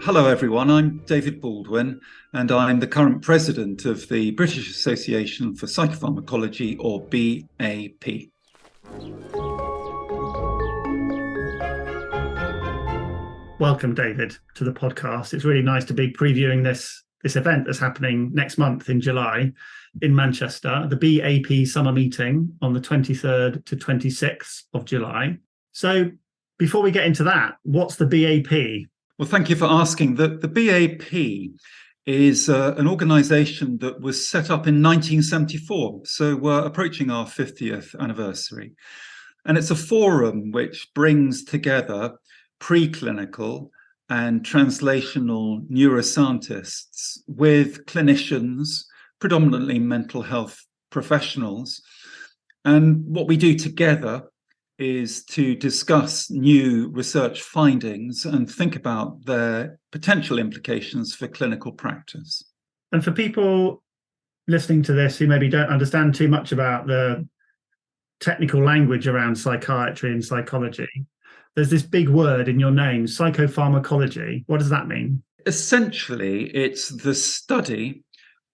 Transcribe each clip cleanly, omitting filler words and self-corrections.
Hello everyone, I'm David Baldwin and I'm the current president of the British Association for Psychopharmacology, or BAP. Welcome, David, to the podcast. It's really nice to be previewing this event that's happening next month in July in Manchester, the BAP Summer Meeting on the 23rd to 26th of July. So before we get into that, what's the BAP? Well, thank you for asking. The BAP is an organisation that was set up in 1974, so we're approaching our 50th anniversary. And it's a forum which brings together preclinical and translational neuroscientists with clinicians, predominantly mental health professionals. And what we do together is to discuss new research findings and think about their potential implications for clinical practice. And for people listening to this who maybe don't understand too much about the technical language around psychiatry and psychology, there's this big word in your name, psychopharmacology. What does that mean? Essentially, it's the study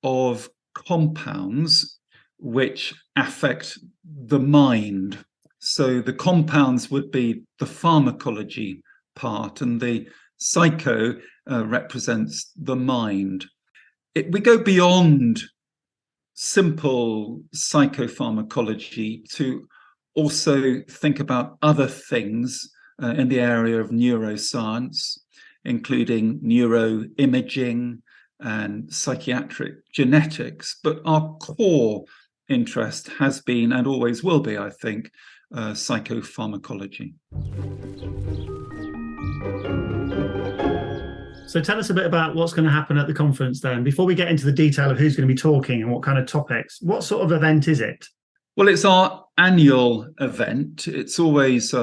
of compounds which affect the mind. So the compounds would be the pharmacology part, and the psycho represents the mind. We go beyond simple psychopharmacology to also think about other things in the area of neuroscience, including neuroimaging and psychiatric genetics. But our core interest has been, and always will be, I think, psychopharmacology. So tell us a bit about what's going to happen at the conference then. Before we get into the detail of who's going to be talking and what kind of topics, what sort of event is it? Well, it's our annual event. It's always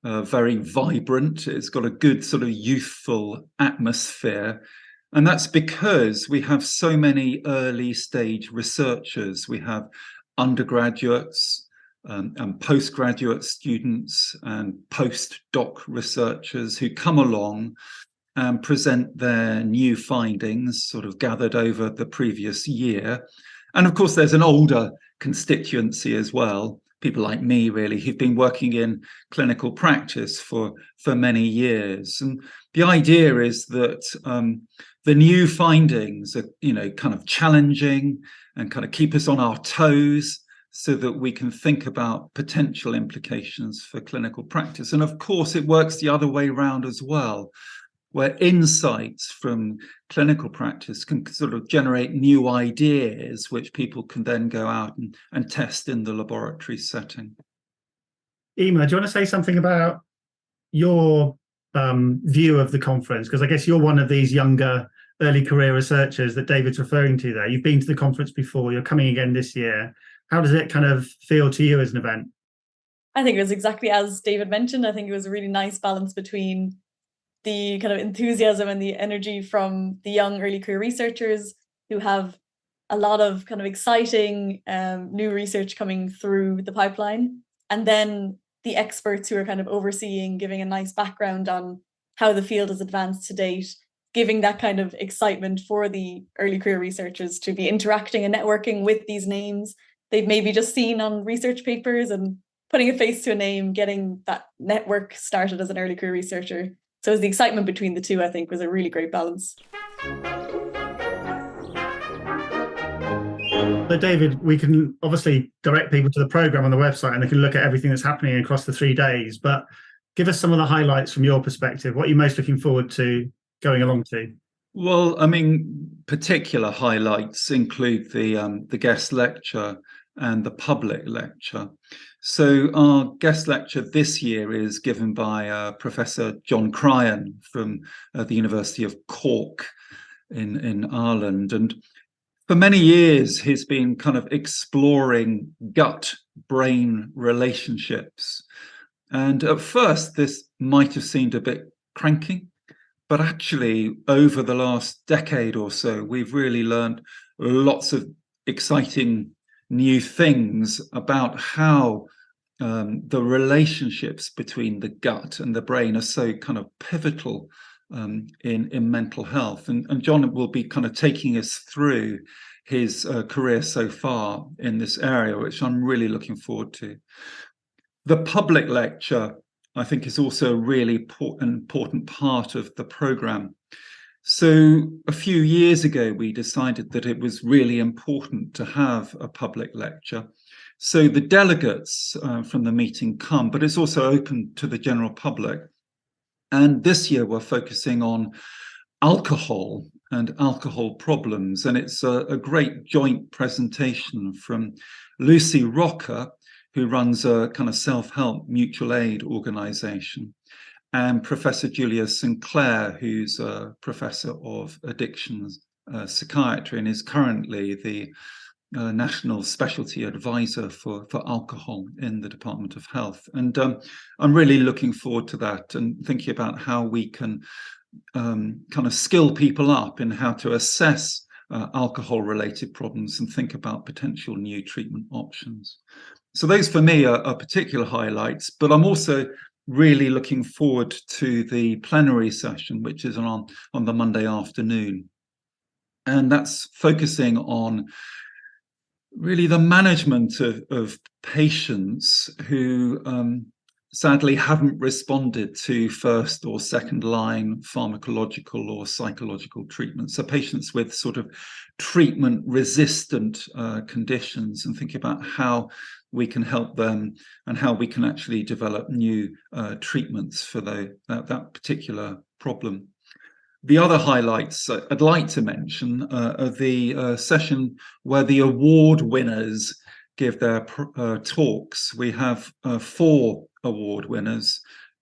very vibrant. It's got a good sort of youthful atmosphere. And that's because we have so many early stage researchers. We have undergraduates, and postgraduate students and postdoc researchers who come along and present their new findings, sort of gathered over the previous year. And of course, there's an older constituency as well, people like me, really, who've been working in clinical practice for many years. And the idea is that the new findings are, kind of challenging and kind of keep us on our toes, so that we can think about potential implications for clinical practice. And of course, it works the other way around as well, where insights from clinical practice can sort of generate new ideas, which people can then go out and test in the laboratory setting. Emma, do you want to say something about your view of the conference? Because I guess you're one of these younger early career researchers that David's referring to there. You've been to the conference before, you're coming again this year. How does it kind of feel to you as an event? I think it was exactly as David mentioned. I think it was a really nice balance between the kind of enthusiasm and the energy from the young early career researchers who have a lot of kind of exciting new research coming through the pipeline, and then the experts who are kind of overseeing, giving a nice background on how the field has advanced to date, giving that kind of excitement for the early career researchers to be interacting and networking with these names they've maybe just seen on research papers, and putting a face to a name, getting that network started as an early career researcher. So it was the excitement between the two, I think, was a really great balance. So David, we can obviously direct people to the programme on the website and they can look at everything that's happening across the 3 days, but give us some of the highlights from your perspective. What are you most looking forward to going along to? Well, I mean, particular highlights include the guest lecture and the public lecture. So our guest lecture this year is given by Professor John Cryan from the University of Cork in Ireland. And for many years, he's been kind of exploring gut-brain relationships. And at first, this might have seemed a bit cranky, but actually, over the last decade or so, we've really learned lots of exciting new things about how the relationships between the gut and the brain are so kind of pivotal in mental health. And John will be kind of taking us through his career so far in this area, which I'm really looking forward to. The public lecture, I think, is also a really important part of the programme. So a few years ago, we decided that it was really important to have a public lecture. So the delegates from the meeting come, but it's also open to the general public. And this year we're focusing on alcohol and alcohol problems. And it's a great joint presentation from Lucy Rocker, who runs a kind of self-help mutual aid organisation, and Professor Julia Sinclair, who's a professor of addictions psychiatry and is currently the National Specialty Advisor for alcohol in the Department of Health. And I'm really looking forward to that and thinking about how we can kind of skill people up in how to assess alcohol-related problems and think about potential new treatment options. So those for me are particular highlights, but I'm also really looking forward to the plenary session, which is on the Monday afternoon. And that's focusing on really the management of patients who sadly haven't responded to first or second line pharmacological or psychological treatment. So patients with sort of treatment resistant conditions, and thinking about how we can help them and how we can actually develop new treatments for that particular problem. The other highlights I'd like to mention are the session where the award winners give their talks. We have 4 award winners,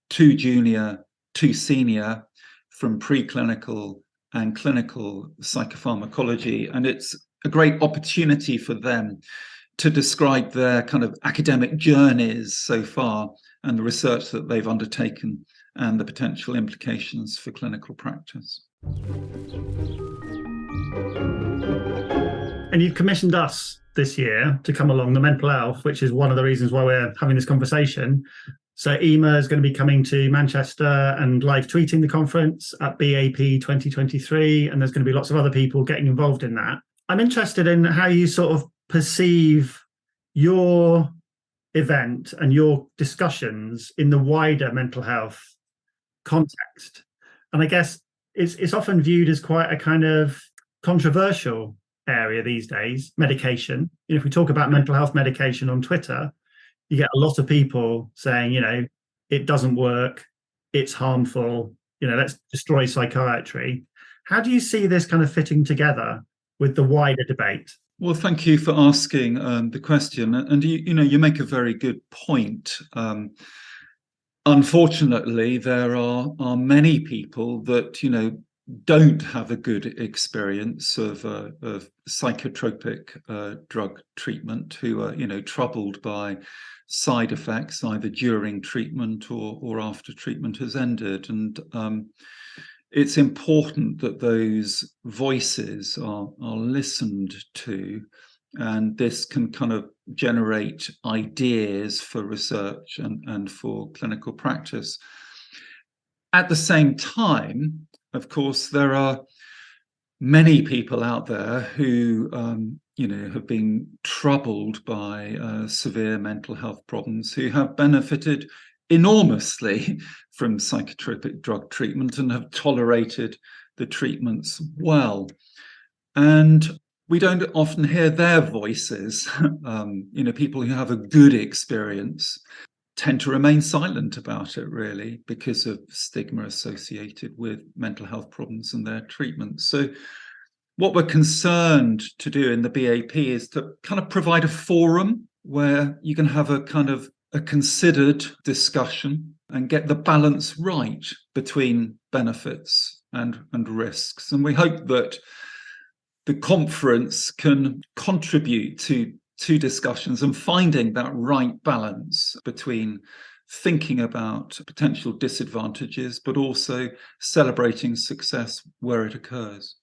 2 junior, 2 senior, from preclinical and clinical psychopharmacology. And it's a great opportunity for them to describe their kind of academic journeys so far and the research that they've undertaken and the potential implications for clinical practice. And you've commissioned us this year to come along, the mental health, which is one of the reasons why we're having this conversation. So Emma is going to be coming to Manchester and live tweeting the conference at BAP 2023, and there's going to be lots of other people getting involved in that. I'm interested in how you sort of perceive your event and your discussions in the wider mental health context. And I guess it's often viewed as quite a kind of controversial area these days, medication. You know, if we talk about mental health medication on Twitter, you get a lot of people saying, you know, it doesn't work, it's harmful, you know, let's destroy psychiatry. How do you see this kind of fitting together with the wider debate? Well, thank you for asking the question. And you make a very good point. Unfortunately, there are many people that, don't have a good experience of psychotropic drug treatment, who are, troubled by side effects either during treatment or after treatment has ended. And it's important that those voices are listened to, and this can kind of generate ideas for research and for clinical practice. At the same time, of course, there are many people out there who, have been troubled by severe mental health problems, who have benefited enormously from psychotropic drug treatment and have tolerated the treatments well. And we don't often hear their voices. People who have a good experience tend to remain silent about it, really, because of stigma associated with mental health problems and their treatment. So what we're concerned to do in the BAP is to kind of provide a forum where you can have a kind of a considered discussion and get the balance right between benefits and risks. And we hope that the conference can contribute to discussions and finding that right balance between thinking about potential disadvantages, but also celebrating success where it occurs.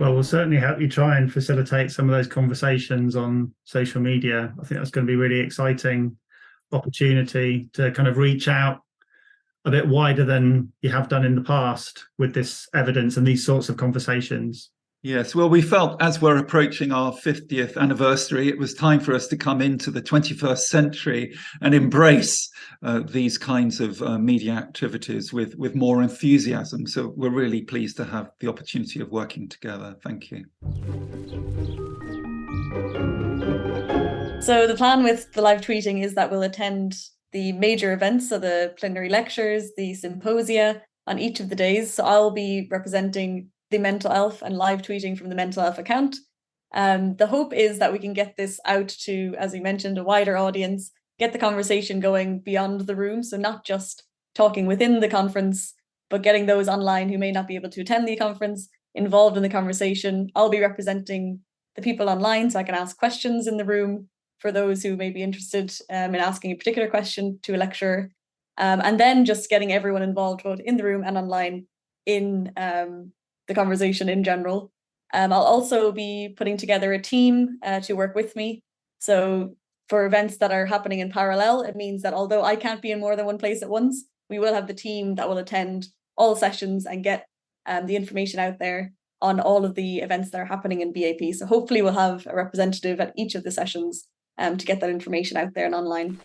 Well, we'll certainly help you try and facilitate some of those conversations on social media. I think that's going to be really exciting. opportunity to kind of reach out a bit wider than you have done in the past with this evidence and these sorts of conversations. Yes, well, we felt as we're approaching our 50th anniversary, it was time for us to come into the 21st century and embrace these kinds of media activities with more enthusiasm. So we're really pleased to have the opportunity of working together. Thank you. So the plan with the live tweeting is that we'll attend the major events, so the plenary lectures, the symposia on each of the days. So I'll be representing the Mental Elf and live tweeting from the Mental Elf account. The hope is that we can get this out to, as we mentioned, a wider audience, get the conversation going beyond the room. So not just talking within the conference, but getting those online who may not be able to attend the conference involved in the conversation. I'll be representing the people online, so I can ask questions in the room for those who may be interested in asking a particular question to a lecturer. And then just getting everyone involved, both in the room and online, in the conversation in general. I'll also be putting together a team to work with me. So for events that are happening in parallel, it means that although I can't be in more than one place at once, we will have the team that will attend all sessions and get the information out there on all of the events that are happening in BAP. So hopefully we'll have a representative at each of the sessions to get that information out there and online.